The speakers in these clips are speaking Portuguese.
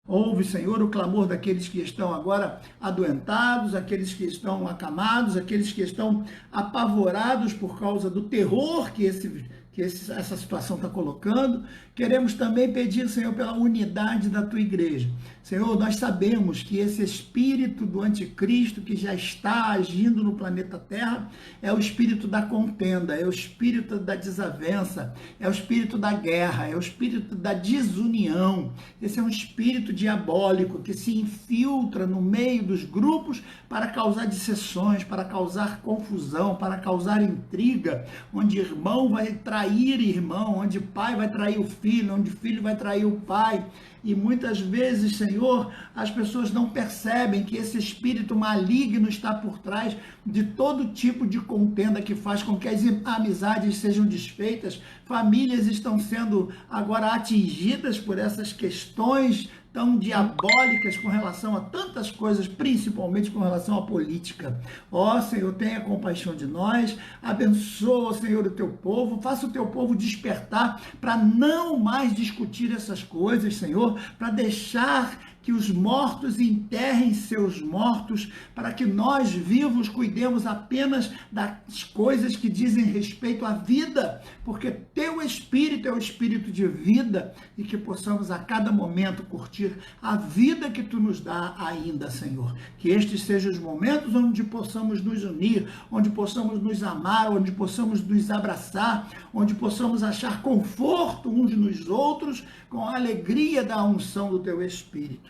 Ouve, Senhor, o clamor daqueles que estão agora adoentados, aqueles que estão acamados, aqueles que estão apavorados por causa do terror que essa situação está colocando. Queremos também pedir, Senhor, pela unidade da tua igreja. Senhor, nós sabemos que esse espírito do anticristo que já está agindo no planeta Terra é o espírito da contenda, é o espírito da desavença, é o espírito da guerra, é o espírito da desunião. Esse é um espírito diabólico que se infiltra no meio dos grupos para causar dissensões, para causar confusão, para causar intriga, onde irmão vai trair irmão, onde pai vai trair o filho, onde filho vai trair o pai. E muitas vezes, Senhor, as pessoas não percebem que esse espírito maligno está por trás de todo tipo de contenda que faz com que as amizades sejam desfeitas. Famílias estão sendo agora atingidas por essas questões tão diabólicas com relação a tantas coisas, principalmente com relação à política. Ó, Senhor, tenha compaixão de nós, abençoa, Senhor, o teu povo, faça o teu povo despertar para não mais discutir essas coisas, Senhor, para deixar que os mortos enterrem seus mortos, para que nós vivos cuidemos apenas das coisas que dizem respeito à vida, porque teu espírito é o espírito de vida, e que possamos a cada momento curtir a vida que tu nos dá ainda, Senhor. Que estes sejam os momentos onde possamos nos unir, onde possamos nos amar, onde possamos nos abraçar, onde possamos achar conforto uns nos outros, com a alegria da unção do teu Espírito.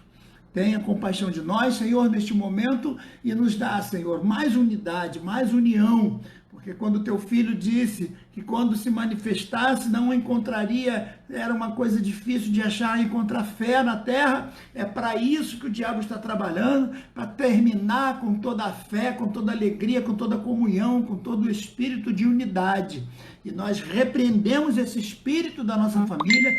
Tenha compaixão de nós, Senhor, neste momento, e nos dá, Senhor, mais unidade, mais união, porque quando teu filho disse que quando se manifestasse não encontraria, era uma coisa difícil de achar, encontrar fé na terra, é para isso que o diabo está trabalhando, para terminar com toda a fé, com toda a alegria, com toda a comunhão, com todo o espírito de unidade. E nós repreendemos esse espírito da nossa família,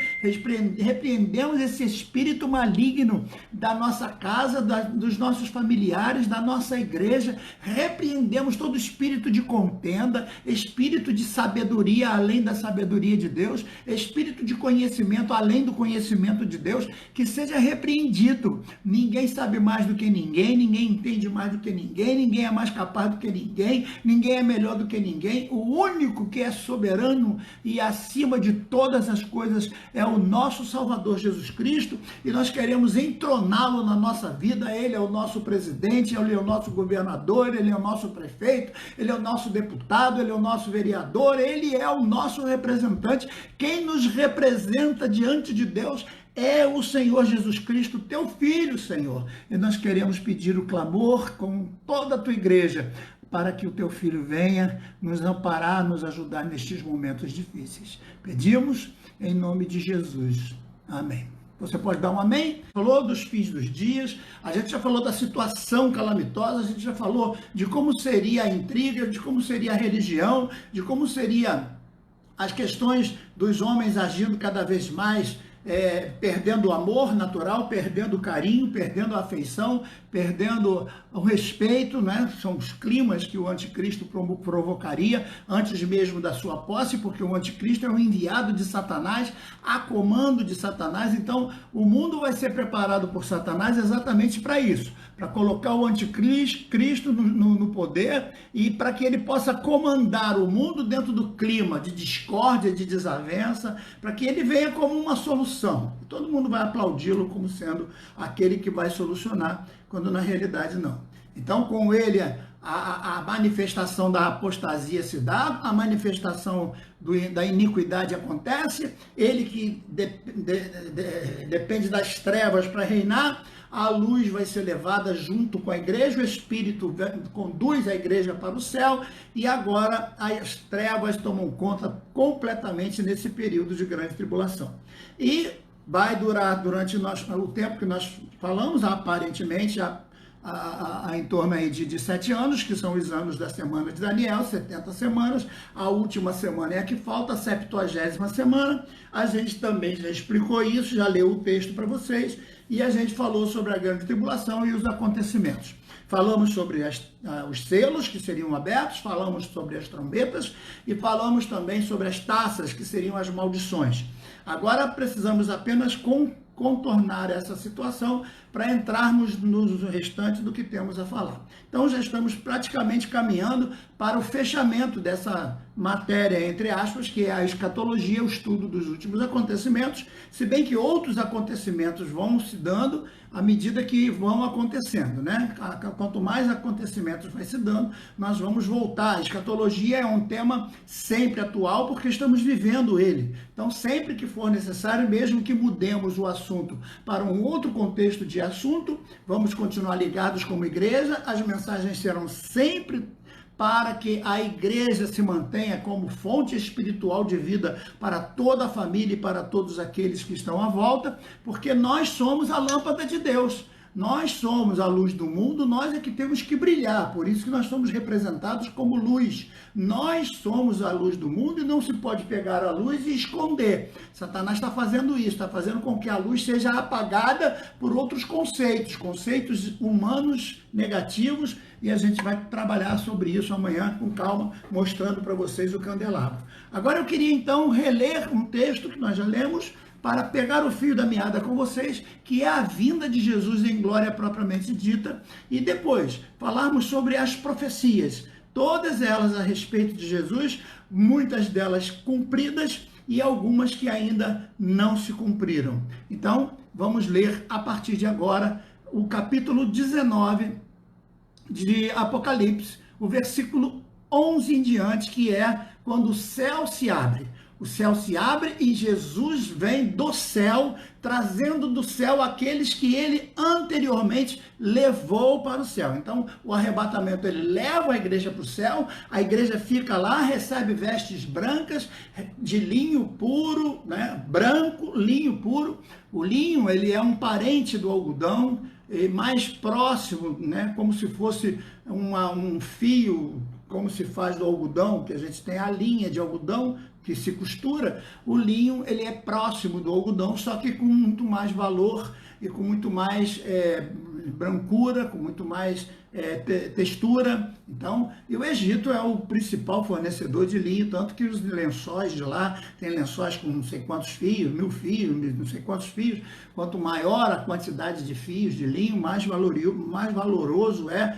repreendemos esse espírito maligno da nossa casa, dos nossos familiares, da nossa igreja, repreendemos todo espírito de contenda, espírito de sabedoria além da sabedoria de Deus, espírito de conhecimento além do conhecimento de Deus, que seja repreendido. Ninguém sabe mais do que ninguém, ninguém entende mais do que ninguém, ninguém é mais capaz do que ninguém, ninguém é melhor do que ninguém. O único que é soberano e acima de todas as coisas é o nosso Salvador Jesus Cristo, e nós queremos entroná-lo na nossa vida. Ele é o nosso presidente, ele é o nosso governador, ele é o nosso prefeito, ele é o nosso deputado, ele é o nosso vereador, ele é o nosso representante. Quem nos representa diante de Deus é o Senhor Jesus Cristo, teu Filho, Senhor. E nós queremos pedir o clamor com toda a tua igreja, para que o teu Filho venha nos amparar, nos ajudar nestes momentos difíceis. Pedimos em nome de Jesus. Amém. Você pode dar um amém? Falou dos fins dos dias, a gente já falou da situação calamitosa, a gente já falou de como seria a intriga, de como seria a religião, de como seria as questões dos homens agindo cada vez mais, perdendo o amor natural, perdendo o carinho, perdendo a afeição, perdendo o respeito, né? São os climas que o anticristo provocaria antes mesmo da sua posse, porque o anticristo é um enviado de Satanás, a comando de Satanás. Então o mundo vai ser preparado por Satanás exatamente para isso, para colocar o anticristo no poder, e para que ele possa comandar o mundo dentro do clima de discórdia, de desavença, para que ele venha como uma solução. Todo mundo vai aplaudi-lo como sendo aquele que vai solucionar, quando na realidade não. Então, com ele, a manifestação da apostasia se dá, a manifestação da iniquidade acontece, ele que depende das trevas para reinar, a luz vai ser levada junto com a igreja, o Espírito conduz a igreja para o céu, e agora as trevas tomam conta completamente nesse período de grande tribulação. E vai durar durante o tempo que nós falamos, aparentemente, em torno aí de 7 anos, que são os anos da semana de Daniel, 70 semanas, a última semana é a que falta, a 70ª semana. A gente também já explicou isso, já leu o texto para vocês, e a gente falou sobre a grande tribulação e os acontecimentos. Falamos sobre os selos que seriam abertos, falamos sobre as trombetas e falamos também sobre as taças, que seriam as maldições. Agora precisamos apenas contornar essa situação para entrarmos no restante do que temos a falar. Então já estamos praticamente caminhando para o fechamento dessa matéria, entre aspas, que é a escatologia, o estudo dos últimos acontecimentos, se bem que outros acontecimentos vão se dando à medida que vão acontecendo, né? Quanto mais acontecimentos vai se dando, nós vamos voltar. A escatologia é um tema sempre atual, porque estamos vivendo ele. Então, sempre que for necessário, mesmo que mudemos o assunto para um outro contexto de assunto, vamos continuar ligados como igreja, as mensagens serão sempre para que a igreja se mantenha como fonte espiritual de vida para toda a família e para todos aqueles que estão à volta, porque nós somos a lâmpada de Deus. Nós somos a luz do mundo, nós é que temos que brilhar, por isso que nós somos representados como luz. Nós somos a luz do mundo e não se pode pegar a luz e esconder. Satanás está fazendo isso, está fazendo com que a luz seja apagada por outros conceitos humanos negativos, e a gente vai trabalhar sobre isso amanhã com calma, mostrando para vocês o candelabro. Agora eu queria então reler um texto que nós já lemos, para pegar o fio da meada com vocês, que é a vinda de Jesus em glória propriamente dita, e depois falarmos sobre as profecias, todas elas a respeito de Jesus, muitas delas cumpridas e algumas que ainda não se cumpriram. Então, vamos ler a partir de agora o capítulo 19 de Apocalipse, o versículo 11 em diante, que é quando o céu se abre. O céu se abre e Jesus vem do céu, trazendo do céu aqueles que ele anteriormente levou para o céu. Então, o arrebatamento, ele leva a igreja para o céu, a igreja fica lá, recebe vestes brancas, de linho puro, né? Branco, linho puro. O linho, ele é um parente do algodão, mais próximo, né? Como se fosse um fio, como se faz do algodão, que a gente tem a linha de algodão, que se costura. O linho, ele é próximo do algodão, só que com muito mais valor e com muito mais brancura, com muito mais textura. Então, e o Egito é o principal fornecedor de linho, tanto que os lençóis de lá, tem lençóis com não sei quantos fios, 1000 fios, não sei quantos fios. Quanto maior a quantidade de fios de linho, mais valoroso é.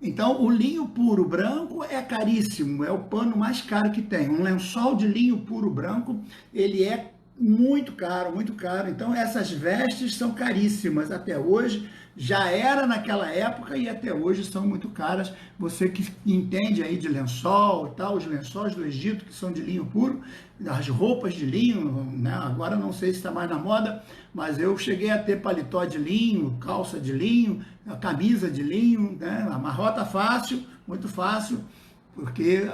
Então, o linho puro branco é caríssimo, é o pano mais caro que tem. Um lençol de linho puro branco, ele é muito caro, muito caro. Então, essas vestes são caríssimas até hoje, já era naquela época e até hoje são muito caras. Você que entende aí de lençol e tal, os lençóis do Egito que são de linho puro, as roupas de linho, né? Agora não sei se está mais na moda, mas eu cheguei a ter paletó de linho, calça de linho, camisa de linho, né? Amarrota fácil, muito fácil, porque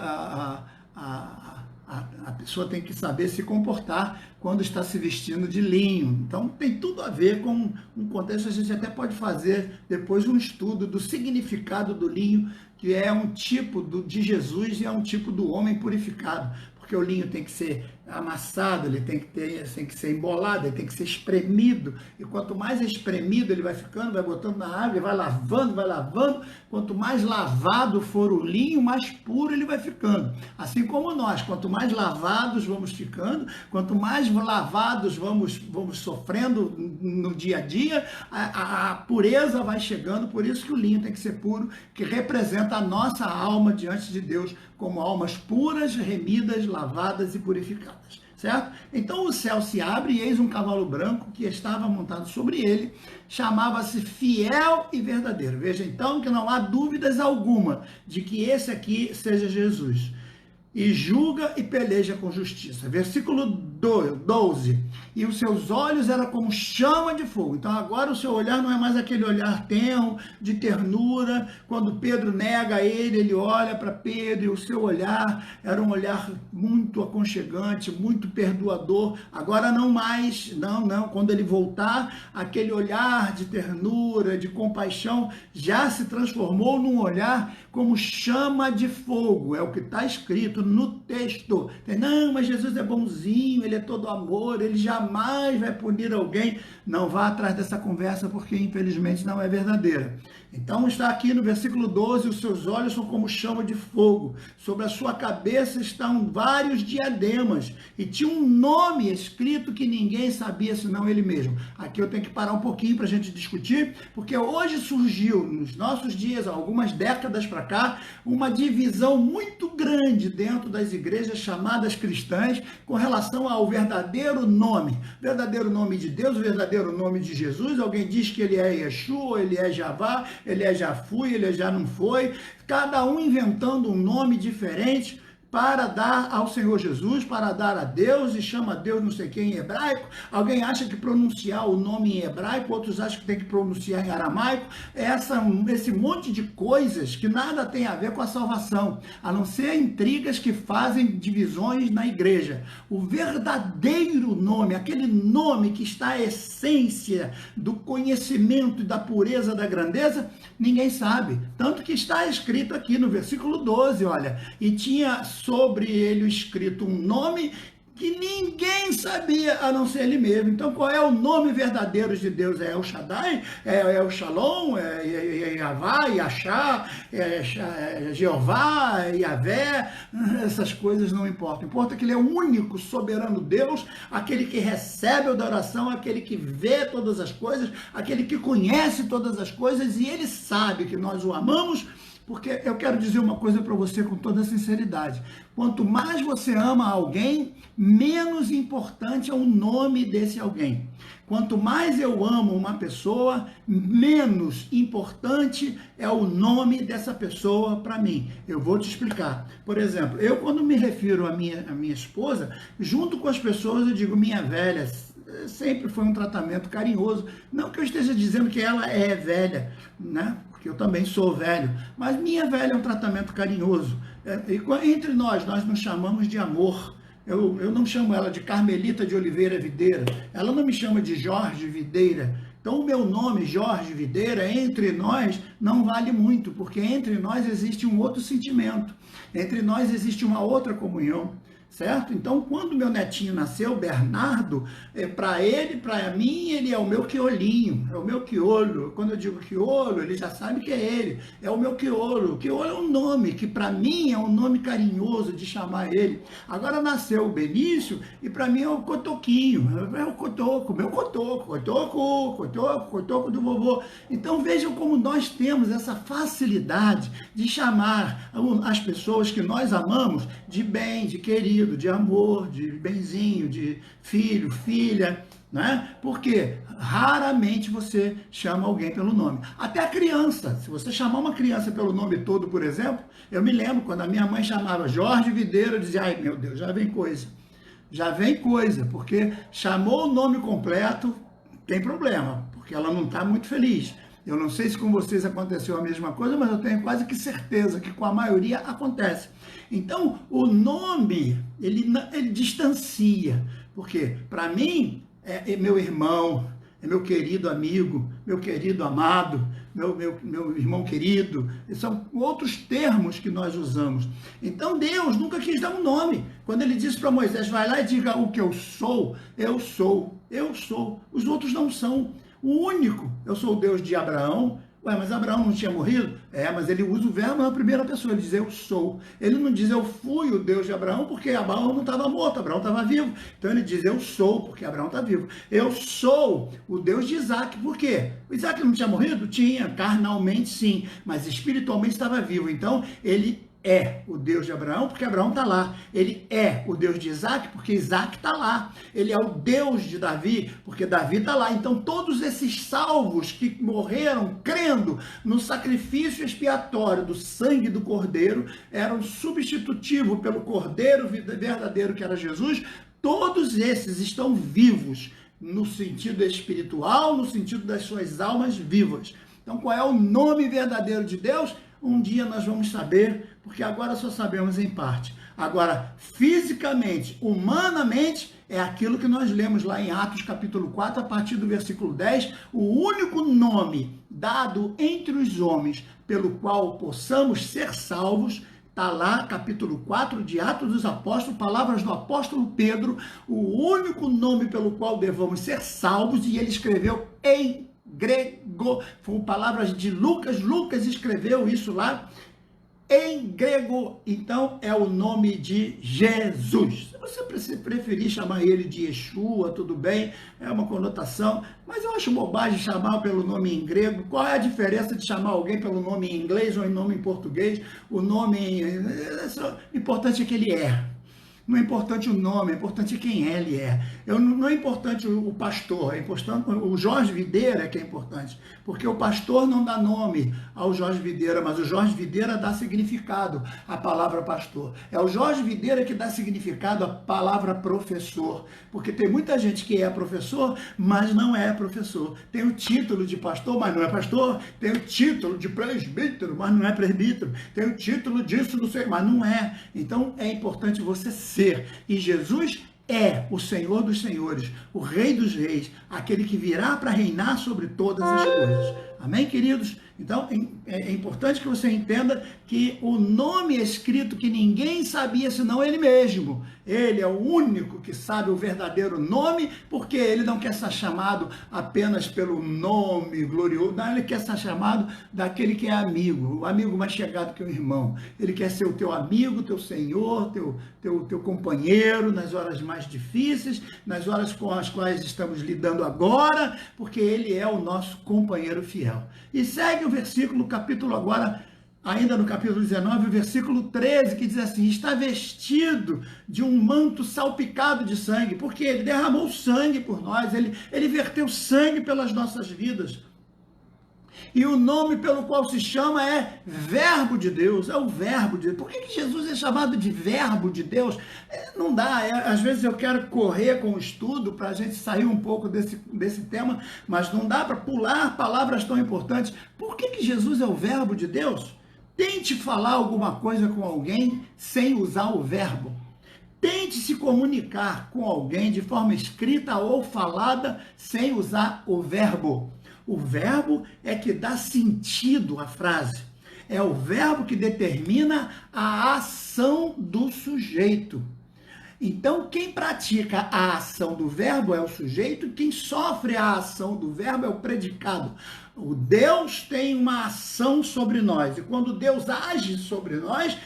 a pessoa tem que saber se comportar quando está se vestindo de linho. Então, tem tudo a ver com um contexto. A gente até pode fazer depois um estudo do significado do linho, que é um tipo de Jesus e é um tipo do homem purificado. Porque o linho tem que ser amassado, ele tem que ser embolado, ele tem que ser espremido. E quanto mais espremido ele vai ficando, vai botando na água, vai lavando, vai lavando. Quanto mais lavado for o linho, mais puro ele vai ficando. Assim como nós, quanto mais lavados vamos ficando, quanto mais lavados vamos sofrendo no dia a dia, a pureza vai chegando. Por isso que o linho tem que ser puro, que representa a nossa alma diante de Deus, como almas puras, remidas, lavadas e purificadas, certo? Então o céu se abre e eis um cavalo branco que estava montado sobre ele, chamava-se Fiel e Verdadeiro. Veja então que não há dúvidas alguma de que esse aqui seja Jesus. E julga e peleja com justiça. Versículo 12. E os seus olhos eram como chama de fogo. Então agora o seu olhar não é mais aquele olhar tenro, de ternura. Quando Pedro nega ele, ele olha para Pedro e o seu olhar era um olhar muito aconchegante, muito perdoador. Agora não mais, não. Quando ele voltar, aquele olhar de ternura, de compaixão, já se transformou num olhar como chama de fogo. É o que está escrito no texto. Não, mas Jesus é bonzinho, ele é todo amor, ele jamais vai punir alguém. Não vá atrás dessa conversa, porque infelizmente não é verdadeira. Então está aqui no versículo 12, os seus olhos são como chama de fogo, sobre a sua cabeça estão vários diademas, e tinha um nome escrito que ninguém sabia senão ele mesmo. Aqui eu tenho que parar um pouquinho para a gente discutir, porque hoje surgiu, nos nossos dias, há algumas décadas para cá, uma divisão muito grande dentro das igrejas chamadas cristãs, com relação ao verdadeiro nome de Deus, o verdadeiro nome de Jesus. Alguém diz que ele é Yeshua, ele é Javá, ele é já fui, ele é já não foi, cada um inventando um nome diferente para dar ao Senhor Jesus, para dar a Deus, e chama Deus não sei quem em hebraico. Alguém acha que pronunciar o nome em hebraico, outros acham que tem que pronunciar em aramaico. Esse monte de coisas que nada tem a ver com a salvação, a não ser intrigas que fazem divisões na igreja. O verdadeiro nome, aquele nome que está a essência do conhecimento e da pureza da grandeza, ninguém sabe. Tanto que está escrito aqui no versículo 12, olha, e tinha sobre ele escrito um nome que ninguém sabia a não ser ele mesmo. Então, qual é o nome verdadeiro de Deus? É El Shaddai? É o Shalom? É Yavá? Yachá? É Jeová? É Yavé? Essas coisas não importam. Importa que ele é o único soberano Deus, aquele que recebe a adoração, aquele que vê todas as coisas, aquele que conhece todas as coisas, e ele sabe que nós o amamos. Porque eu quero dizer uma coisa para você com toda sinceridade. Quanto mais você ama alguém, menos importante é o nome desse alguém. Quanto mais eu amo uma pessoa, menos importante é o nome dessa pessoa para mim. Eu vou te explicar. Por exemplo, eu quando me refiro à minha esposa, junto com as pessoas eu digo minha velha. Sempre foi um tratamento carinhoso. Não que eu esteja dizendo que ela é velha, né? Porque eu também sou velho. Mas minha velha é um tratamento carinhoso. E entre nós nos chamamos de amor. Eu não chamo ela de Carmelita de Oliveira Videira. Ela não me chama de Jorge Videira. Então o meu nome, Jorge Videira, entre nós não vale muito, porque entre nós existe um outro sentimento. Entre nós existe uma outra comunhão. Certo? Então, quando meu netinho nasceu, Bernardo, para ele, para mim, ele é o meu quiolinho, é o meu quiolo. Quando eu digo quiolo, ele já sabe que é ele, é o meu quiolo. O quiolo é um nome que para mim é um nome carinhoso de chamar ele. Agora nasceu o Benício e para mim é o Cotoquinho, é o Cotoco, meu Cotoco do vovô. Então vejam como nós temos essa facilidade de chamar as pessoas que nós amamos de bem, de querido, de amor, de benzinho, de filho, filha, né? Porque raramente você chama alguém pelo nome. Até a criança, se você chamar uma criança pelo nome todo, por exemplo, eu me lembro quando a minha mãe chamava Jorge Videira, eu dizia, ai meu Deus, já vem coisa, porque chamou o nome completo, tem problema, porque ela não está muito feliz. Eu não sei se com vocês aconteceu a mesma coisa, mas eu tenho quase que certeza que com a maioria acontece. Então, o nome, ele distancia, porque para mim é meu irmão, é meu querido amigo, meu querido amado, meu irmão querido. São outros termos que nós usamos. Então, Deus nunca quis dar um nome. Quando ele disse para Moisés, vai lá e diga o que eu sou, eu sou, eu sou. Os outros não são. O único, eu sou o Deus de Abraão. Ué, mas Abraão não tinha morrido? Mas ele usa o verbo na primeira pessoa, ele diz eu sou. Ele não diz eu fui o Deus de Abraão, porque Abraão não estava morto, Abraão estava vivo. Então ele diz eu sou, porque Abraão está vivo. Eu sou o Deus de Isaac, por quê? O Isaac não tinha morrido? Tinha, carnalmente sim, mas espiritualmente estava vivo. Então ele é o Deus de Abraão, porque Abraão está lá. Ele é o Deus de Isaac, porque Isaac está lá. Ele é o Deus de Davi, porque Davi está lá. Então, todos esses salvos que morreram crendo no sacrifício expiatório do sangue do Cordeiro, eram substitutivo pelo Cordeiro verdadeiro que era Jesus. Todos esses estão vivos, no sentido espiritual, no sentido das suas almas vivas. Então, qual é o nome verdadeiro de Deus? Um dia nós vamos saber, porque agora só sabemos em parte. Agora, fisicamente, humanamente, é aquilo que nós lemos lá em Atos capítulo 4, a partir do versículo 10, o único nome dado entre os homens pelo qual possamos ser salvos, Está lá, capítulo 4 de Atos dos Apóstolos, palavras do apóstolo Pedro, o único nome pelo qual devemos ser salvos, e ele escreveu em grego, foram palavras de Lucas, Lucas escreveu isso lá em grego, então é o nome de Jesus. Se você preferir chamar ele de Yeshua, tudo bem, é uma conotação, mas eu acho bobagem chamar pelo nome em grego. Qual é a diferença de chamar alguém pelo nome em inglês ou em nome em português? O nome, o importante é que ele é. Não é importante o nome, é importante quem ele é. Não é importante o pastor, é importante o Jorge Videira que é importante, porque o pastor não dá nome ao Jorge Videira, mas o Jorge Videira dá significado à palavra pastor. É o Jorge Videira que dá significado à palavra professor, porque tem muita gente que é professor, mas não é professor. Tem o título de pastor, mas não é pastor. Tem o título de presbítero, mas não é presbítero. Tem o título disso, não sei, mas não é. Então é importante você ser. E Jesus é o Senhor dos senhores, o Rei dos reis, aquele que virá para reinar sobre todas as coisas. Amém, queridos? Então, é importante que você entenda que o nome escrito que ninguém sabia senão ele mesmo. Ele é o único que sabe o verdadeiro nome, porque ele não quer ser chamado apenas pelo nome glorioso, não, ele quer ser chamado daquele que é amigo, o amigo mais chegado que o irmão. Ele quer ser o teu amigo, teu senhor, teu companheiro nas horas mais difíceis, nas horas com as quais estamos lidando agora, porque ele é o nosso companheiro fiel. E segue o versículo, capítulo agora, ainda no capítulo 19, o versículo 13, que diz assim: está vestido de um manto salpicado de sangue, porque ele derramou sangue por nós, ele verteu sangue pelas nossas vidas. E o nome pelo qual se chama é Verbo de Deus, é o Verbo de Deus. Por que Jesus é chamado de Verbo de Deus? Não dá, às vezes eu quero correr com o estudo para a gente sair um pouco desse tema, mas não dá para pular palavras tão importantes. Por que Jesus é o Verbo de Deus? Tente falar alguma coisa com alguém sem usar o verbo. Tente se comunicar com alguém de forma escrita ou falada sem usar o verbo. O verbo é que dá sentido à frase. É o verbo que determina a ação do sujeito. Então, quem pratica a ação do verbo é o sujeito, quem sofre a ação do verbo é o predicado. O Deus tem uma ação sobre nós, e quando Deus age sobre nós,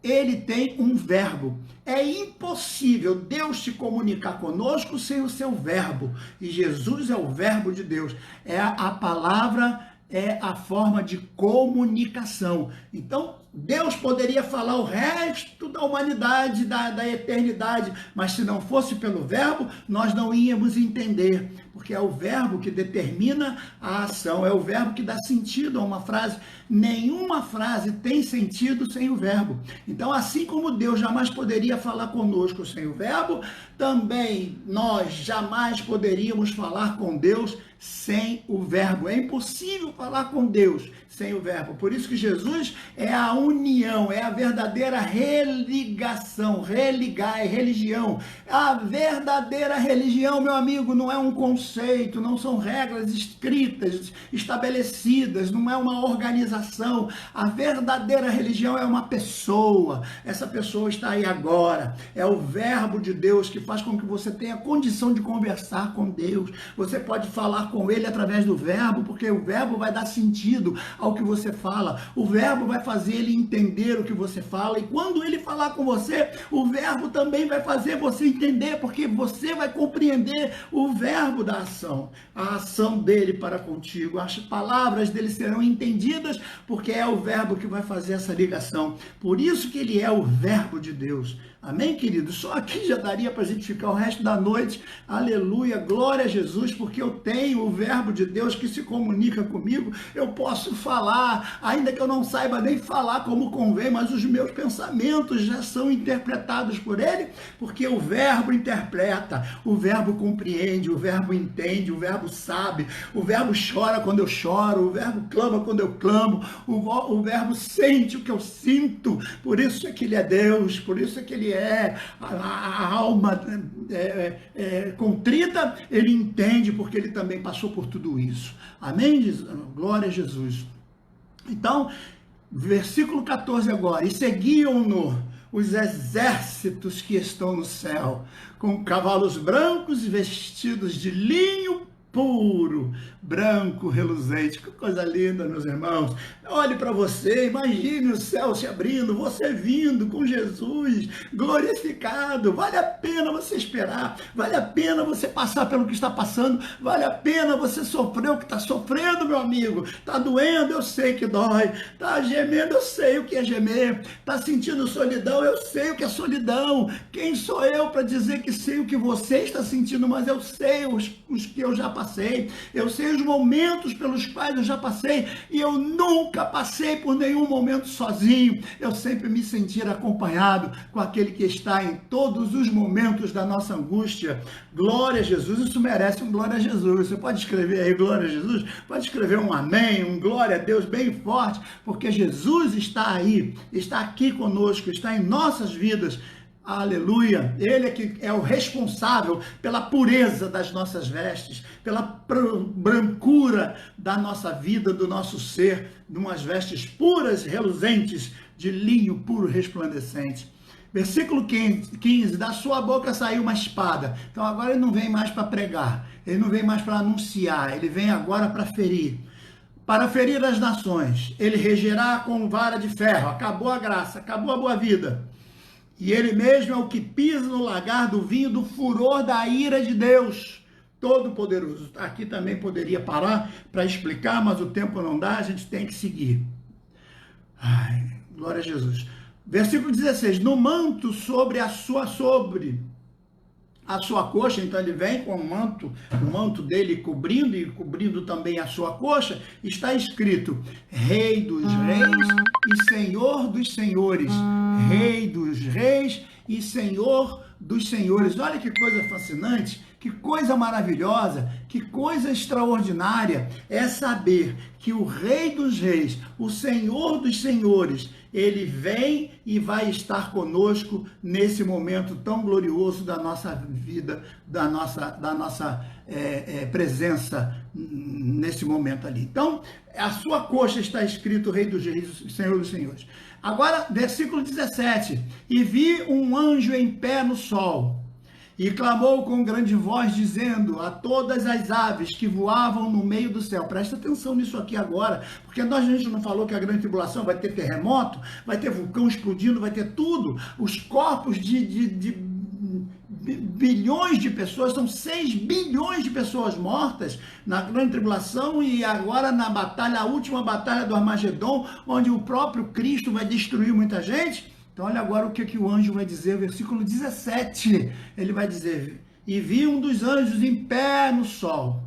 ele tem um verbo. É impossível Deus se comunicar conosco sem o seu verbo. E Jesus é o verbo de Deus. É a palavra, é a forma de comunicação. Então, Deus poderia falar o resto da humanidade, da eternidade, mas se não fosse pelo verbo, nós não íamos entender, porque é o verbo que determina a ação, é o verbo que dá sentido a uma frase. Nenhuma frase tem sentido sem o verbo. Então, assim como Deus jamais poderia falar conosco sem o verbo, também nós jamais poderíamos falar com Deus sem o verbo. É impossível falar com Deus sem o verbo. Por isso que Jesus é a união, é a verdadeira religação. Religar é religião. A verdadeira religião, meu amigo, não é um conceito, não são regras escritas, estabelecidas, não é uma organização. A verdadeira religião é uma pessoa. Essa pessoa está aí agora. É o verbo de Deus que faz com que você tenha condição de conversar com Deus. Você pode falar com ele através do verbo, porque o verbo vai dar sentido ao que você fala. O verbo vai fazer ele entender o que você fala, e quando ele falar com você, o verbo também vai fazer você entender, porque você vai compreender o verbo da ação, a ação dele para contigo. As palavras dele serão entendidas, porque é o verbo que vai fazer essa ligação. Por isso que ele é o verbo de Deus. Amém, querido? Só aqui já daria para a gente ficar o resto da noite. Aleluia, glória a Jesus, porque eu tenho o verbo de Deus que se comunica comigo. Eu posso falar, ainda que eu não saiba nem falar como convém, mas os meus pensamentos já são interpretados por ele, porque o verbo interpreta, o verbo compreende, o verbo entende, o verbo sabe, o verbo chora quando eu choro, o verbo clama quando eu clamo, o verbo sente o que eu sinto. Por isso é que ele é Deus, por isso é que ele é a alma contrita, ele entende, porque ele também passou por tudo isso. Amém? Glória a Jesus. Então, Versículo 14 agora. E seguiam-no os exércitos que estão no céu, com cavalos brancos e vestidos de linho puro, branco, reluzente. Que coisa linda, meus irmãos. Olhe para você, imagine o céu se abrindo, você vindo com Jesus, glorificado. Vale a pena você esperar, vale a pena você passar pelo que está passando, vale a pena você sofrer o que está sofrendo, meu amigo. Está doendo, eu sei que dói. Está gemendo, eu sei o que é gemer. Está sentindo solidão, eu sei o que é solidão. Quem sou eu para dizer que sei o que você está sentindo, mas eu sei os que eu já passei, eu sei os momentos pelos quais eu já passei, e eu nunca passei por nenhum momento sozinho. Eu sempre me senti acompanhado com aquele que está em todos os momentos da nossa angústia. Glória a Jesus. Isso merece um glória a Jesus. Você pode escrever aí glória a Jesus, pode escrever um amém, um glória a Deus bem forte, porque Jesus está aí, está aqui conosco, está em nossas vidas. Aleluia! Ele é que é o responsável pela pureza das nossas vestes, pela brancura da nossa vida, do nosso ser, de umas vestes puras, reluzentes, de linho puro, resplandecente. Versículo 15, da sua boca saiu uma espada. Então agora ele não vem mais para pregar, ele não vem mais para anunciar, ele vem agora para ferir. Para ferir as nações, ele regerá com vara de ferro. Acabou a graça, acabou a boa vida. E ele mesmo é o que pisa no lagar do vinho do furor da ira de Deus Todo-Poderoso. Aqui também poderia parar para explicar, mas o tempo não dá, a gente tem que seguir. Ai, glória a Jesus. Versículo 16. No manto sobre a sua coxa, então ele vem com o manto dele cobrindo, e cobrindo também a sua coxa, está escrito: Rei dos reis e Senhor dos senhores. Rei dos reis e Senhor dos senhores. Olha que coisa fascinante, que coisa maravilhosa, que coisa extraordinária é saber que o Rei dos reis, o Senhor dos senhores, ele vem e vai estar conosco nesse momento tão glorioso da nossa vida, da nossa presença nesse momento ali. Então, a sua coxa está escrito Rei dos reis, Senhor dos senhores. Agora, versículo 17. E vi um anjo em pé no sol, e clamou com grande voz, dizendo a todas as aves que voavam no meio do céu. Presta atenção nisso aqui agora, porque a gente não falou que a grande tribulação vai ter terremoto, vai ter vulcão explodindo, vai ter tudo. Os corpos de bilhões de pessoas, são 6 bilhões de pessoas mortas na grande tribulação, e agora na batalha, a última batalha do Armagedon, onde o próprio Cristo vai destruir muita gente. Então olha agora o que o anjo vai dizer, versículo 17, ele vai dizer: e vi um dos anjos em pé no sol,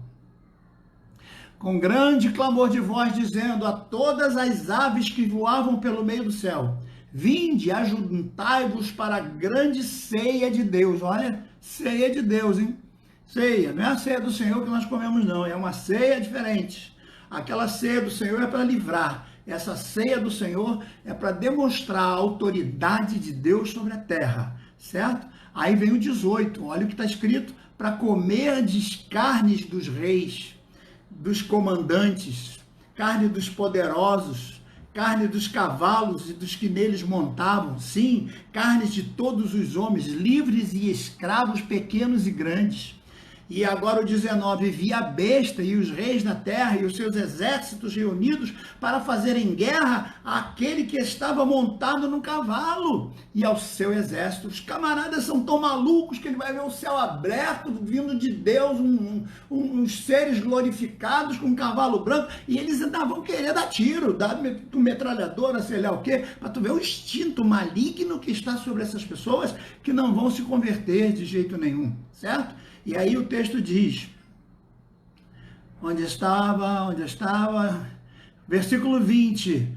com grande clamor de voz, dizendo a todas as aves que voavam pelo meio do céu: vinde, ajuntai-vos para a grande ceia de Deus. Olha, ceia de Deus, hein? Ceia, não é a ceia do Senhor que nós comemos não, é uma ceia diferente. Aquela ceia do Senhor é para livrar. Essa ceia do Senhor é para demonstrar a autoridade de Deus sobre a terra, certo? Aí vem o 18, olha o que está escrito: para comer de carnes dos reis, dos comandantes, carne dos poderosos, carne dos cavalos e dos que neles montavam, sim, carnes de todos os homens, livres e escravos, pequenos e grandes. E agora o 19, vi a besta e os reis da terra e os seus exércitos reunidos para fazerem guerra àquele que estava montado no cavalo e ao seu exército. Os camaradas são tão malucos que ele vai ver o céu aberto, vindo de Deus, uns seres glorificados com um cavalo branco, e eles ainda vão querer dar tiro, dar metralhadora, sei lá o quê, para tu ver o instinto maligno que está sobre essas pessoas que não vão se converter de jeito nenhum, certo? E aí o texto diz, onde estava, versículo 20,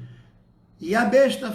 e a besta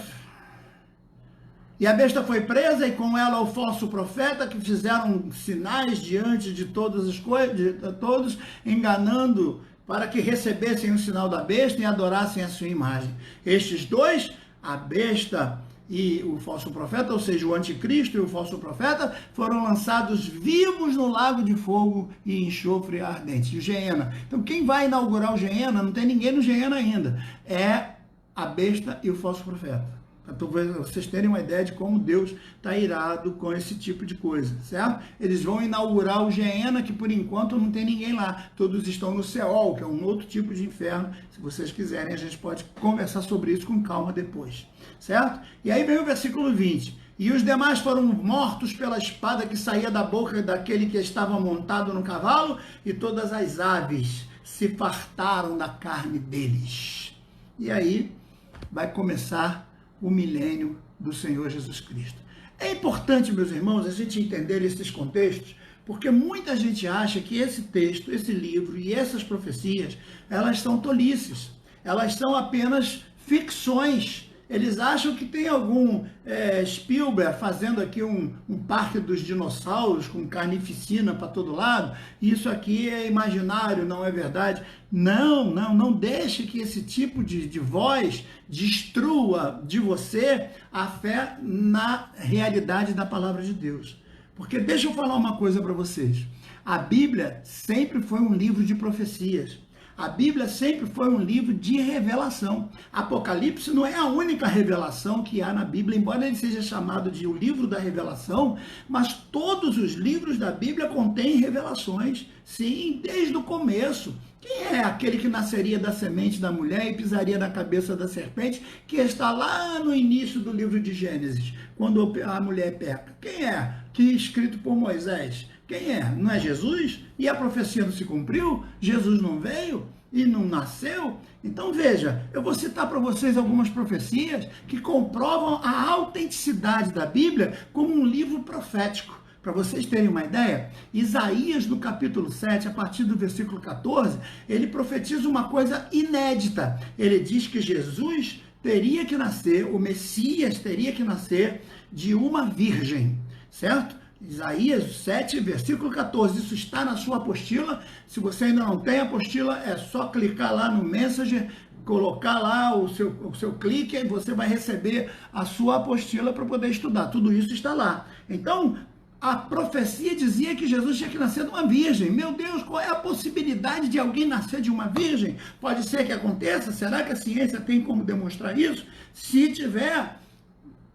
foi presa, e com ela o falso profeta, que fizeram sinais diante de todas as coisas, de todos, enganando, para que recebessem o sinal da besta e adorassem a sua imagem. Estes dois, a besta e o falso profeta, ou seja, o anticristo e o falso profeta, foram lançados vivos no lago de fogo e enxofre ardente, o Geena. Então, quem vai inaugurar o Geena, não tem ninguém no Geena ainda, é a besta e o falso profeta. Para vocês terem uma ideia de como Deus está irado com esse tipo de coisa, certo? Eles vão inaugurar o Geena, que por enquanto não tem ninguém lá. Todos estão no Seol, que é um outro tipo de inferno. Se vocês quiserem, a gente pode conversar sobre isso com calma depois, certo? E aí vem o versículo 20. E os demais foram mortos pela espada que saía da boca daquele que estava montado no cavalo, e todas as aves se fartaram da carne deles. E aí vai começar o milênio do Senhor Jesus Cristo. É importante, meus irmãos, a gente entender esses contextos, porque muita gente acha que esse texto, esse livro e essas profecias, elas são tolices, elas são apenas ficções. Eles acham que tem algum Spielberg fazendo aqui um parque dos dinossauros com carnificina para todo lado. Isso aqui é imaginário, não é verdade. Não deixe que esse tipo de voz destrua de você a fé na realidade da palavra de Deus. Porque deixa eu falar uma coisa para vocês. A Bíblia sempre foi um livro de profecias. A Bíblia sempre foi um livro de revelação. Apocalipse não é a única revelação que há na Bíblia, embora ele seja chamado de o livro da revelação, mas todos os livros da Bíblia contêm revelações, sim, desde o começo. Quem é aquele que nasceria da semente da mulher e pisaria na cabeça da serpente, que está lá no início do livro de Gênesis, quando a mulher peca? Quem é? Que é escrito por Moisés. Quem é? Não é Jesus? E a profecia não se cumpriu? Jesus não veio e não nasceu? Então veja, eu vou citar para vocês algumas profecias que comprovam a autenticidade da Bíblia como um livro profético. Para vocês terem uma ideia, Isaías, no capítulo 7, a partir do versículo 14, ele profetiza uma coisa inédita. Ele diz que Jesus teria que nascer, o Messias teria que nascer de uma virgem, certo? Isaías 7, versículo 14, isso está na sua apostila. Se você ainda não tem a apostila, é só clicar lá no Messenger, colocar lá o seu clique e você vai receber a sua apostila para poder estudar. Tudo isso está lá. Então, a profecia dizia que Jesus tinha que nascer de uma virgem. Meu Deus, qual é a possibilidade de alguém nascer de uma virgem? Pode ser que aconteça? Será que a ciência tem como demonstrar isso? Se tiver,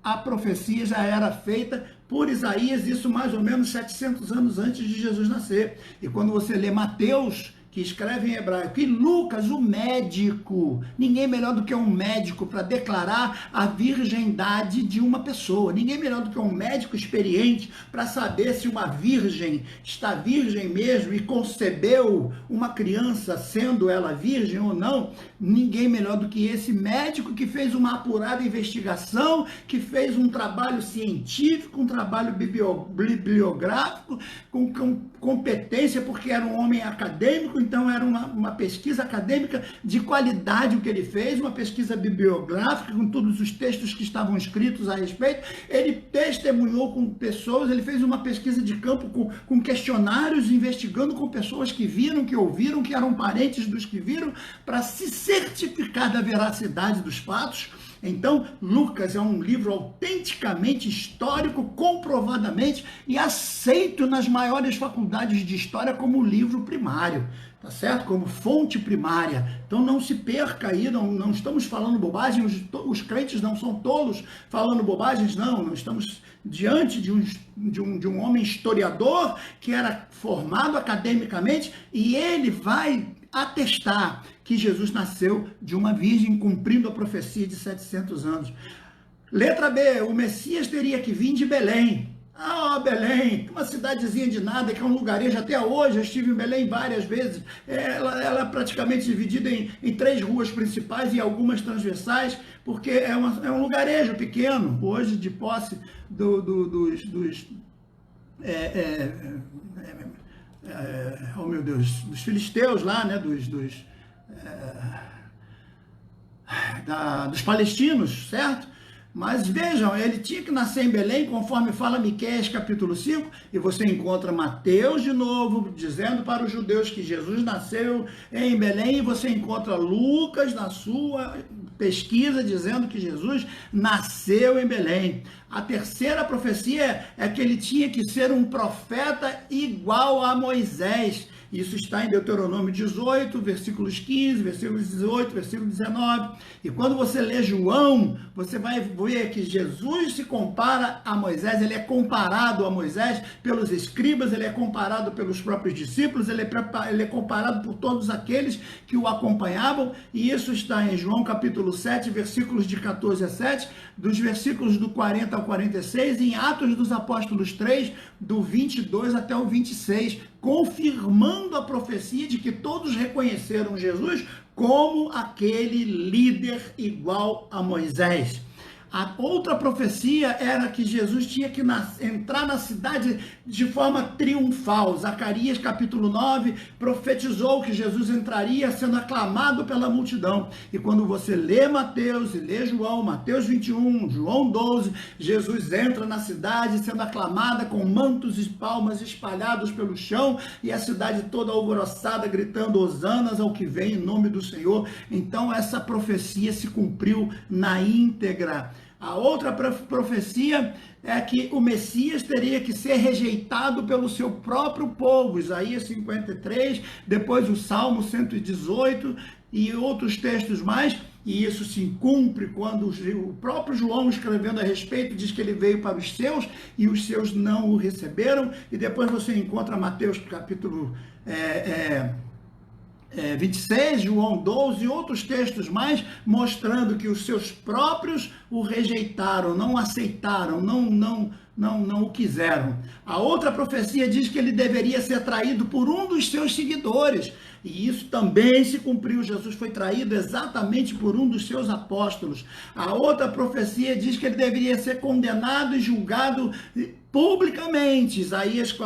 a profecia já era feita por Isaías, isso mais ou menos 700 anos antes de Jesus nascer. E quando você lê Mateus, que escreve em hebraico, e Lucas, o médico, ninguém melhor do que um médico para declarar a virgindade de uma pessoa, ninguém melhor do que um médico experiente para saber se uma virgem está virgem mesmo e concebeu uma criança sendo ela virgem ou não. Ninguém melhor do que esse médico que fez uma apurada investigação, que fez um trabalho científico, um trabalho bibliográfico, com competência, porque era um homem acadêmico, então era uma pesquisa acadêmica de qualidade o que ele fez, uma pesquisa bibliográfica com todos os textos que estavam escritos a respeito. Ele testemunhou com pessoas, ele fez uma pesquisa de campo com questionários, investigando com pessoas que viram, que ouviram, que eram parentes dos que viram, para se certificar da veracidade dos fatos. Então, Lucas é um livro autenticamente histórico, comprovadamente, e aceito nas maiores faculdades de história como livro primário, tá certo? Como fonte primária. Então não se perca aí, não estamos falando bobagem, os crentes não são tolos falando bobagens, não estamos diante de um homem historiador que era formado academicamente, e ele vai atestar que Jesus nasceu de uma virgem, cumprindo a profecia de 700 anos. Letra B, o Messias teria que vir de Belém. Belém, uma cidadezinha de nada, que é um lugarejo até hoje. Eu estive em Belém várias vezes. Ela é praticamente dividida em 3 ruas principais e algumas transversais, porque é um lugarejo pequeno, hoje de posse dos filisteus lá, né, dos palestinos, certo? Mas vejam, ele tinha que nascer em Belém, conforme fala Miqueias capítulo 5, e você encontra Mateus de novo, dizendo para os judeus que Jesus nasceu em Belém, e você encontra Lucas na sua pesquisa, dizendo que Jesus nasceu em Belém. A terceira profecia é que ele tinha que ser um profeta igual a Moisés. Isso está em Deuteronômio 18, versículos 15, versículos 18, versículo 19. E quando você lê João, você vai ver que Jesus se compara a Moisés, ele é comparado a Moisés pelos escribas, ele é comparado pelos próprios discípulos, ele é comparado por todos aqueles que o acompanhavam, e isso está em João capítulo 7, versículos de 14 a 7, dos versículos do 40 ao 46, e em Atos dos Apóstolos 3, do 22 até o 26, confirmando a profecia de que todos reconheceram Jesus como aquele líder igual a Moisés. A outra profecia era que Jesus tinha que entrar na cidade de forma triunfal. Zacarias capítulo 9 profetizou que Jesus entraria sendo aclamado pela multidão. E quando você lê Mateus e lê João, Mateus 21, João 12, Jesus entra na cidade sendo aclamada com mantos e palmas espalhados pelo chão e a cidade toda alvoroçada gritando hosanas ao que vem em nome do Senhor. Então essa profecia se cumpriu na íntegra. A outra profecia é que o Messias teria que ser rejeitado pelo seu próprio povo, Isaías 53, depois o Salmo 118 e outros textos mais, e isso se cumpre quando o próprio João, escrevendo a respeito, diz que ele veio para os seus e os seus não o receberam, e depois você encontra Mateus capítulo 26, João 12 e outros textos mais, mostrando que os seus próprios o rejeitaram, não aceitaram, não o quiseram. A outra profecia diz que ele deveria ser traído por um dos seus seguidores, e isso também se cumpriu. Jesus foi traído exatamente por um dos seus apóstolos. A outra profecia diz que ele deveria ser condenado e julgado publicamente, Isaías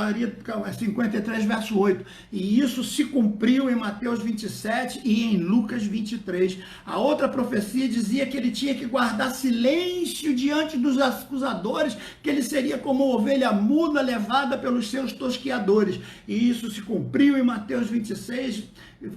53, verso 8, e isso se cumpriu em Mateus 27 e em Lucas 23. A outra profecia dizia que ele tinha que guardar silêncio diante dos acusadores, que ele seria como ovelha muda levada pelos seus tosqueadores, e isso se cumpriu em Mateus 26,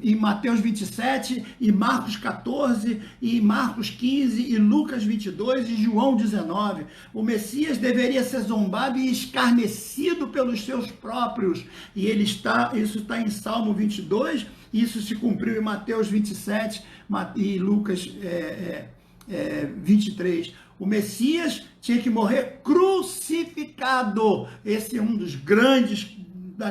em Mateus 27, e Marcos 14, e Marcos 15, e Lucas 22, e João 19. O Messias deveria ser zombado e escarnecido pelos seus próprios, e isso está em Salmo 22, isso se cumpriu em Mateus 27 e Lucas 23. O Messias tinha que morrer crucificado. Esse é um das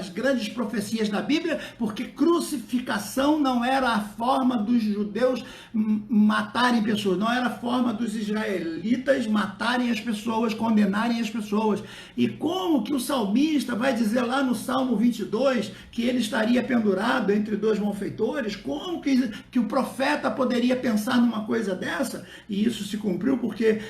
grandes profecias da Bíblia, porque crucificação não era a forma dos judeus matarem pessoas, não era a forma dos israelitas matarem as pessoas, condenarem as pessoas. E como que o salmista vai dizer lá no Salmo 22 que ele estaria pendurado entre dois malfeitores? Como que o profeta poderia pensar numa coisa dessa? E isso se cumpriu porque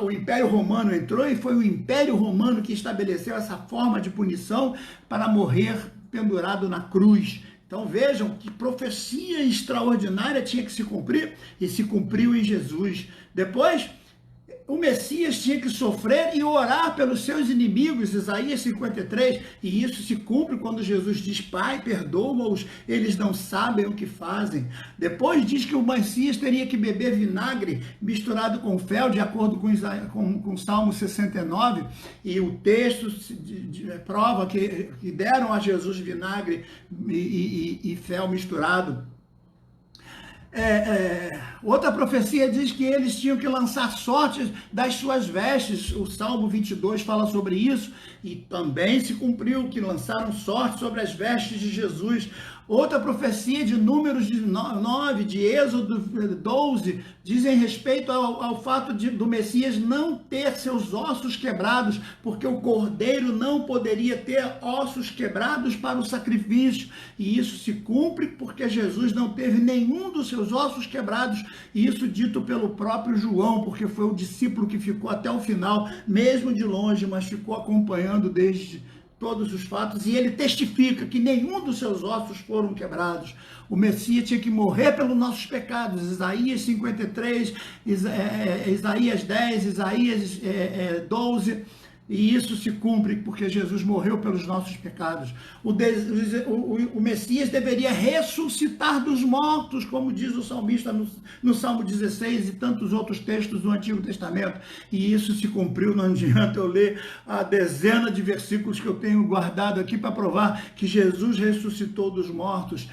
o Império Romano entrou, e foi o Império Romano que estabeleceu essa forma de punição para morrer pendurado na cruz. Então vejam que profecia extraordinária tinha que se cumprir, e se cumpriu em Jesus. Depois, o Messias tinha que sofrer e orar pelos seus inimigos, Isaías 53, e isso se cumpre quando Jesus diz: Pai, perdoa-os, eles não sabem o que fazem. Depois diz que o Messias teria que beber vinagre misturado com fel, de acordo com Salmo 69, e o texto prova que deram a Jesus vinagre e fel misturado. Outra profecia diz que eles tinham que lançar sortes das suas vestes. O Salmo 22 fala sobre isso, e também se cumpriu que lançaram sorte sobre as vestes de Jesus. Outra profecia de Números 9, de Êxodo 12, dizem respeito ao fato do Messias não ter seus ossos quebrados, porque o cordeiro não poderia ter ossos quebrados para o sacrifício. E isso se cumpre porque Jesus não teve nenhum dos seus ossos quebrados, e isso dito pelo próprio João, porque foi o discípulo que ficou até o final, mesmo de longe, mas ficou acompanhando desde todos os fatos, e ele testifica que nenhum dos seus ossos foram quebrados. O Messias tinha que morrer pelos nossos pecados, Isaías 53, Isaías 10, Isaías 12, E isso se cumpre porque Jesus morreu pelos nossos pecados. O Messias deveria ressuscitar dos mortos, como diz o salmista no Salmo 16 e tantos outros textos do Antigo Testamento. E isso se cumpriu. Não adianta eu ler a dezena de versículos que eu tenho guardado aqui para provar que Jesus ressuscitou dos mortos.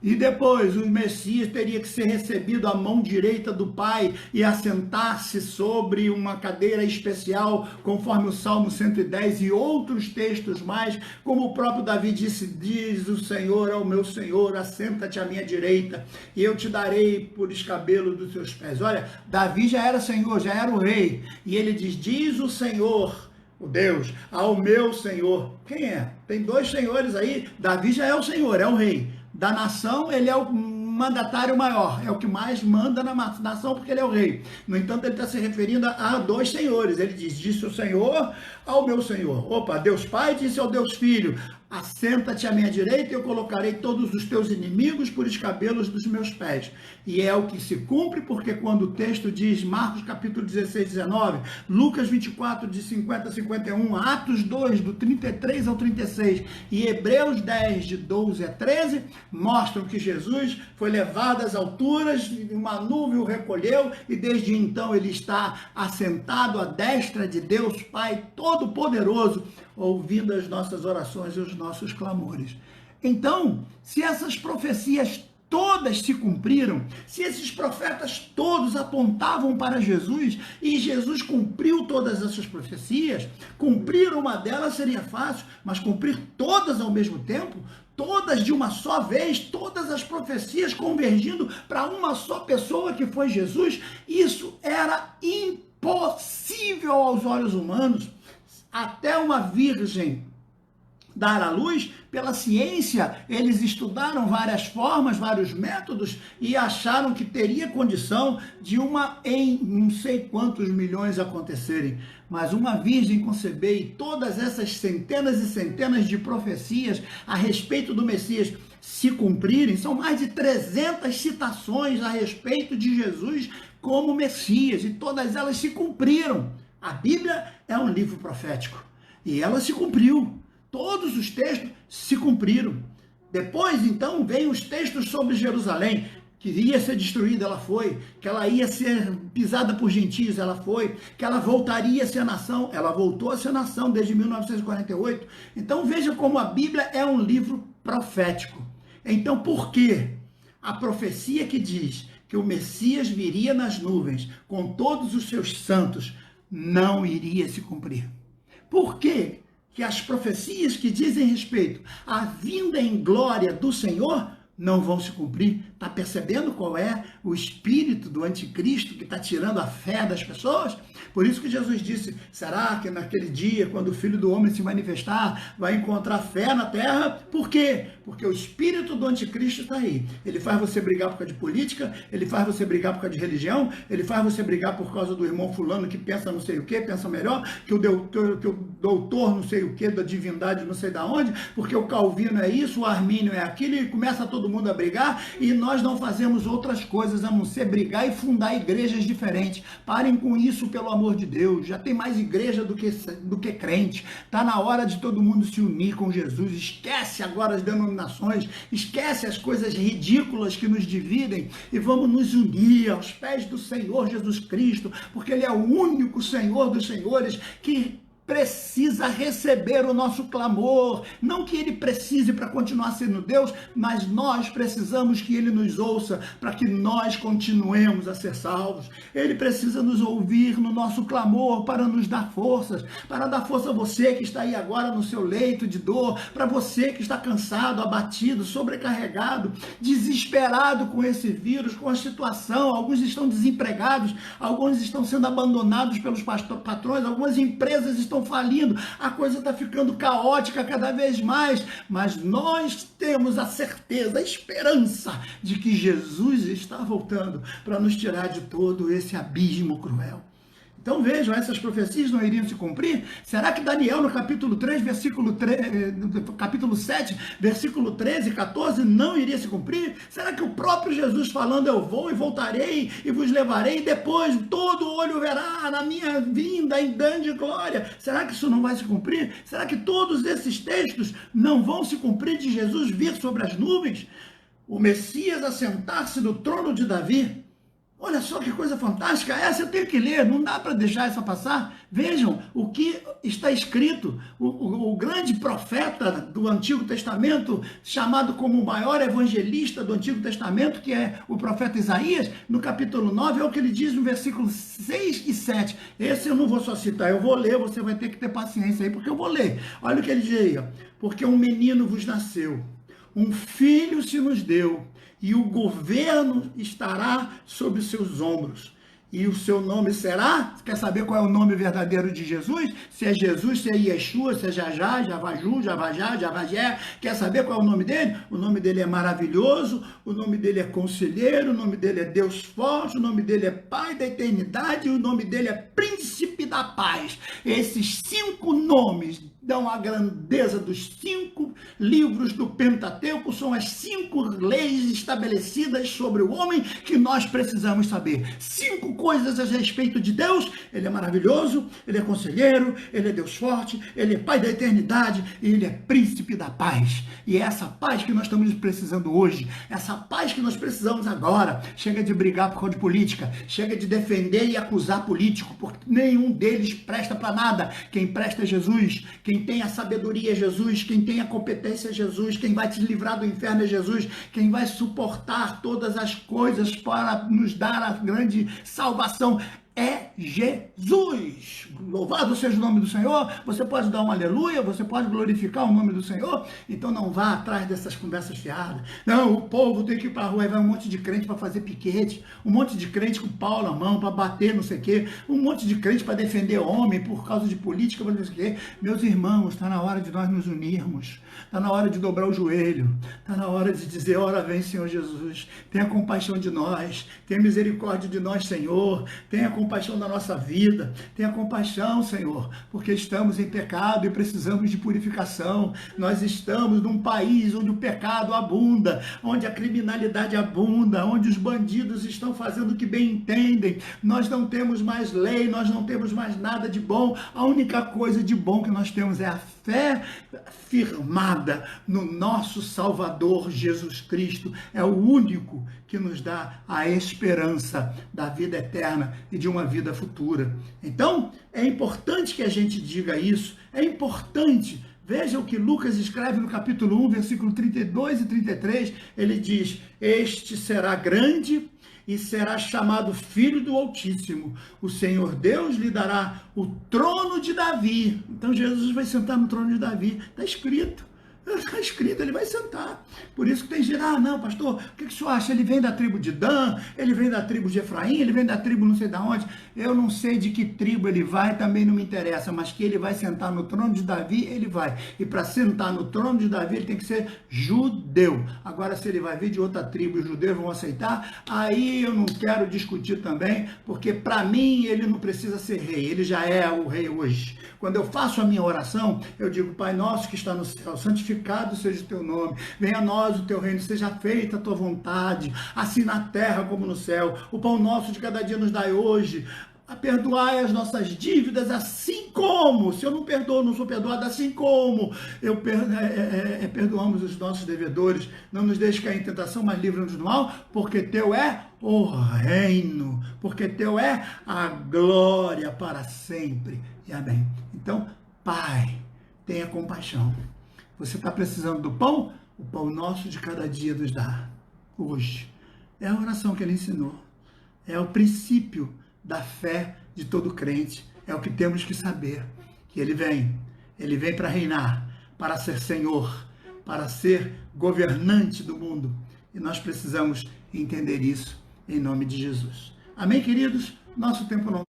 E depois o Messias teria que ser recebido à mão direita do Pai e assentar-se sobre uma cadeira especial, conforme o Salmo 110 e outros textos mais, como o próprio Davi disse, diz o Senhor ao meu Senhor, assenta-te à minha direita e eu te darei por escabelo dos teus pés. Olha, Davi já era Senhor, já era o rei, e ele diz o Senhor, o Deus, ao meu Senhor. Quem é? Tem dois senhores aí. Davi já é o Senhor, é o rei da nação, ele é o mandatário maior, é o que mais manda na nação, porque ele é o rei. No entanto, ele está se referindo a dois senhores. Ele disse o Senhor ao meu Senhor. Opa, Deus Pai disse ao Deus Filho, assenta-te à minha direita e eu colocarei todos os teus inimigos por escabelos dos meus pés. E é o que se cumpre, porque quando o texto diz, Marcos capítulo 16, 19, Lucas 24, de 50 a 51, Atos 2, do 33 ao 36, e Hebreus 10, de 12 a 13, mostram que Jesus foi levado às alturas, uma nuvem o recolheu, e desde então ele está assentado à destra de Deus Pai Todo-Poderoso, ouvindo as nossas orações e os nossos clamores. Então, se essas profecias todas se cumpriram, se esses profetas todos apontavam para Jesus e Jesus cumpriu todas essas profecias, cumprir uma delas seria fácil, mas cumprir todas ao mesmo tempo, todas de uma só vez, todas as profecias convergindo para uma só pessoa que foi Jesus, isso era impossível aos olhos humanos. Até uma virgem dar à luz, pela ciência, eles estudaram várias formas, vários métodos e acharam que teria condição de uma em não sei quantos milhões acontecerem. Mas uma virgem conceber e todas essas centenas e centenas de profecias a respeito do Messias se cumprirem, são mais de 300 citações a respeito de Jesus como Messias e todas elas se cumpriram. A Bíblia é um livro profético e ela se cumpriu. Todos os textos se cumpriram. Depois, então, vem os textos sobre Jerusalém, que ia ser destruída, ela foi, que ela ia ser pisada por gentios, ela foi, que ela voltaria a ser nação, ela voltou a ser nação desde 1948. Então, veja como a Bíblia é um livro profético. Então, por quê? A profecia que diz que o Messias viria nas nuvens com todos os seus santos não iria se cumprir. Por quê? Que as profecias que dizem respeito à vinda em glória do Senhor não vão se cumprir. Está percebendo qual é o espírito do anticristo que está tirando a fé das pessoas? Por isso que Jesus disse, será que naquele dia, quando o Filho do Homem se manifestar, vai encontrar fé na terra? Por quê? Porque o espírito do anticristo está aí. Ele faz você brigar por causa de política, ele faz você brigar por causa de religião, ele faz você brigar por causa do irmão fulano que pensa não sei o que, pensa melhor, que o doutor não sei o que, da divindade não sei da onde, porque o Calvino é isso, o Armínio é aquilo, e começa todo mundo a brigar, e nós não fazemos outras coisas a não ser brigar e fundar igrejas diferentes. Parem com isso, pelo amor de Deus. Já tem mais igreja do que crente. Está na hora de todo mundo se unir com Jesus. Esquece agora as denominações, esquece as coisas ridículas que nos dividem e vamos nos unir aos pés do Senhor Jesus Cristo, porque Ele é o único Senhor dos senhores que precisa receber o nosso clamor, não que ele precise para continuar sendo Deus, mas nós precisamos que ele nos ouça para que nós continuemos a ser salvos. Ele precisa nos ouvir no nosso clamor para nos dar forças, para dar força a você que está aí agora no seu leito de dor, para você que está cansado, abatido, sobrecarregado, desesperado com esse vírus, com a situação. Alguns estão desempregados, alguns estão sendo abandonados pelos patrões, algumas empresas estão falindo, a coisa está ficando caótica cada vez mais, mas nós temos a certeza, a esperança de que Jesus está voltando para nos tirar de todo esse abismo cruel. Então vejam, essas profecias não iriam se cumprir? Será que Daniel no capítulo 3, capítulo 7, versículo 13 e 14 não iria se cumprir? Será que o próprio Jesus falando, eu vou e voltarei e vos levarei, e depois todo olho verá na minha vinda em grande glória? Será que isso não vai se cumprir? Será que todos esses textos não vão se cumprir de Jesus vir sobre as nuvens? O Messias assentar-se no trono de Davi? Olha só que coisa fantástica, essa eu tenho que ler, não dá para deixar essa passar. Vejam o que está escrito, o grande profeta do Antigo Testamento, chamado como o maior evangelista do Antigo Testamento, que é o profeta Isaías, no capítulo 9, é o que ele diz no versículo 6 e 7. Esse eu não vou só citar, eu vou ler, você vai ter que ter paciência aí, porque eu vou ler. Olha o que ele diz aí, ó. Porque um menino vos nasceu, um filho se nos deu, e o governo estará sobre os seus ombros. E o seu nome será? Você quer saber qual é o nome verdadeiro de Jesus? Se é Jesus, se é Yeshua, se é Jajá, Javaju, Javajá, Javajé. Quer saber qual é o nome dele? O nome dele é maravilhoso, o nome dele é conselheiro, o nome dele é Deus forte, o nome dele é Pai da eternidade, e o nome dele é Príncipe da paz. Esses 5 nomes dão a grandeza dos 5 livros do Pentateuco, são as 5 leis estabelecidas sobre o homem que nós precisamos saber. 5 coisas a respeito de Deus: ele é maravilhoso, ele é conselheiro, ele é Deus forte, ele é Pai da eternidade e ele é Príncipe da paz. E é essa paz que nós estamos precisando hoje, essa paz que nós precisamos agora. Chega de brigar por causa de política, chega de defender e acusar político, porque nenhum deles presta para nada. Quem presta é Jesus, quem tem a sabedoria é Jesus, quem tem a competência é Jesus, quem vai te livrar do inferno é Jesus, quem vai suportar todas as coisas para nos dar a grande salvação é Jesus. Louvado seja o nome do Senhor. Você pode dar um aleluia, você pode glorificar o nome do Senhor. Então não vá atrás dessas conversas fiadas. Não, o povo tem que ir para a rua, e vai um monte de crente para fazer piquete, um monte de crente com pau na mão para bater não sei o quê, um monte de crente para defender homem por causa de política, não sei o quê. Meus irmãos, está na hora de nós nos unirmos, está na hora de dobrar o joelho, está na hora de dizer: ora vem, Senhor Jesus, tenha compaixão de nós, tenha misericórdia de nós, Senhor, tenha compaixão da nossa vida, tenha compaixão, Senhor, porque estamos em pecado e precisamos de purificação. Nós estamos num país onde o pecado abunda, onde a criminalidade abunda, onde os bandidos estão fazendo o que bem entendem. Nós não temos mais lei, nós não temos mais nada de bom. A única coisa de bom que nós temos é a fé firmada no nosso Salvador Jesus Cristo. É o único que nos dá a esperança da vida eterna e de uma vida futura. Então, é importante que a gente diga isso, é importante. Veja o que Lucas escreve no capítulo 1, versículo 32 e 33, ele diz: este será grande e será chamado Filho do Altíssimo. O Senhor Deus lhe dará o trono de Davi. Então Jesus vai sentar no trono de Davi. Está escrito. Está escrito, ele vai sentar. Por isso que tem gente: ah, não, pastor, o que o senhor acha? Ele vem da tribo de Dan, ele vem da tribo de Efraim, ele vem da tribo não sei de onde. Eu não sei de que tribo ele vai, também não me interessa, mas que ele vai sentar no trono de Davi, ele vai. E para sentar no trono de Davi, ele tem que ser judeu. Agora, se ele vai vir de outra tribo e os judeus vão aceitar, aí eu não quero discutir também, porque para mim ele não precisa ser rei, ele já é o rei hoje. Quando eu faço a minha oração, eu digo: Pai nosso que está no céu, santificado seja o teu nome, venha a nós o teu reino, seja feita a tua vontade, assim na terra como no céu. O pão nosso de cada dia nos dai hoje. Perdoai as nossas dívidas, assim como, se eu não perdoo, não sou perdoado, assim como perdoamos os nossos devedores. Não nos deixes cair em tentação, mas livra-nos do mal, porque teu é o reino, porque teu é a glória para sempre. E amém. Então, Pai, tenha compaixão. Você está precisando do pão? O pão nosso de cada dia nos dá hoje. É a oração que ele ensinou. É o princípio da fé de todo crente. É o que temos que saber. Que ele vem para reinar, para ser Senhor, para ser governante do mundo. E nós precisamos entender isso em nome de Jesus. Amém, queridos? Nosso tempo não